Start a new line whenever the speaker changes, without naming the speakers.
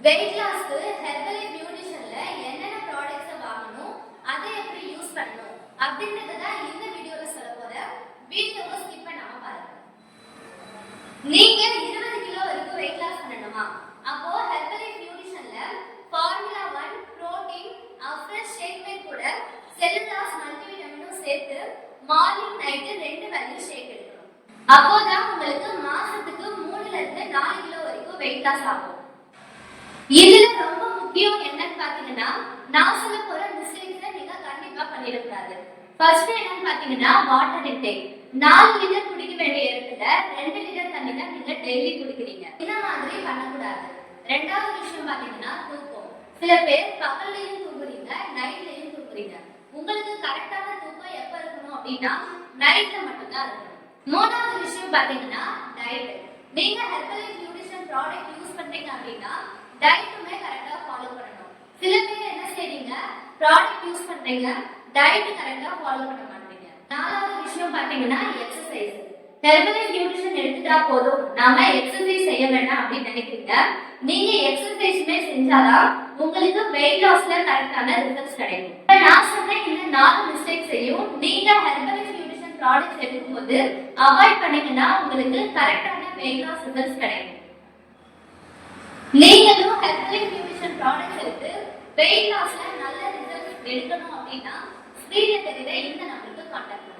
Wait லாஸ்க்கு Herbalife நியூட்ரிஷன்ல என்னென்ன products வாங்கணும், அதை எப்படி யூஸ் பண்ணணும் அப்படின்றத தான் இந்த வீடியோல சொல்ல போறேன். வீடியோவை ஸ்கிப் பண்ணாம பாருங்க. நீங்க 20 கிலோ வரைக்கும் வெயிட் லாஸ் பண்ணணுமா? அப்போ Herbalife நியூட்ரிஷன்ல formula 1 protein fresh shake mate கூட செல்லுலாஸ் மல்டிவிட்டமினும் சேர்த்து மார்னிங் நைட் 2 வேளை ஷேக் எடுக்கணும். அப்போதான் உங்களுக்கு மாசத்துக்கு 3ல இருந்து 4 கிலோ வரைக்கும் வெயிட் லாஸ் ஆகும். இதுல ரொம்ப முக்கியம் என்னன்னு பாத்தீங்கன்னா, நான் சொல்ல போற மிஸ்டேக்ஸை நீங்க கண்டிப்பா பண்ணிடக்கூடாது. ஃபர்ஸ்ட் என்னன்னு பாத்தீங்கன்னா, வாட்டர் இன்டேக். 4 லிட்டர் குடிக்க வேண்டிய இடத்துல 2 லிட்டர் தண்ணி தான் நீங்க டெய்லி குடிக்கிறீங்க. இந்த மாதிரி பண்ணக்கூடாது. ரெண்டாவது விஷயம் பாத்தீங்கன்னா, தூக்கம். சில பேர் பகல்லையும் தூங்குறீங்க, நைட்லயும் தூங்குறீங்க. உங்களுக்கு கரெக்டான தூக்கம் எப்ப இருக்கணும் அப்படின்னா நைட்ல மட்டும்தான் இருக்கணும். மூணாவது விஷயம் பாத்தீங்கன்னா, டயட். நீங்க ஹெர்பலைஃப் நியூட்ரிஷன் ப்ராடக்ட் யூஸ் பண்றீங்க அப்படின்னா டயட்டுமே கரெக்டா ஃபாலோ பண்ணணும். சில பேர் என்ன செய்றீங்க, ப்ராடக்ட் யூஸ் பண்றீங்க, டயட் கரெக்டா ஃபாலோ பண்ண மாட்டீங்க. நாலாவது விஷயம் பாத்தீங்கன்னா, எக்ஸசைஸ். ஹெர்பலைஃப் நியூட்ரிஷன் எடுத்துட்டா போதும், நாம எக்ஸசைஸ் செய்ய வேண்டாம் அப்படின்னு நினைக்கிறீங்க. நீங்க எக்ஸசைஸ்மே செஞ்சாதான் உங்களுக்கு வெயிட் லாஸ்ல கரெக்டான ரிசல்ட்ஸ் கிடைக்கும். நான் சொன்ன இந்த 4 மிஸ்டேக்ஸையும் நீங்க ஹெர்பலைஃப் நியூட்ரிஷன் ப்ராடக்ட்ஸ் எடுக்கும்போது அவாய்ட் பண்ணீங்கன்னா உங்களுக்கு கரெக்டான வெயிட் லாஸ் ரிசல்ட்ஸ் கிடைக்கும். நீங்களும் ஹெர்பலைஃப் நியூட்ரிஷன் ப்ராடக்ட்ஸ் எடுத்து வெயிட் லாஸ்ல நல்ல ரிசல்ட்ஸ் எடுக்கணும் அப்படின்னா ஸ்கிரீன்ல தெரியுற இந்த நம்பருக்கு கான்டாக்ட் பண்ணுங்க.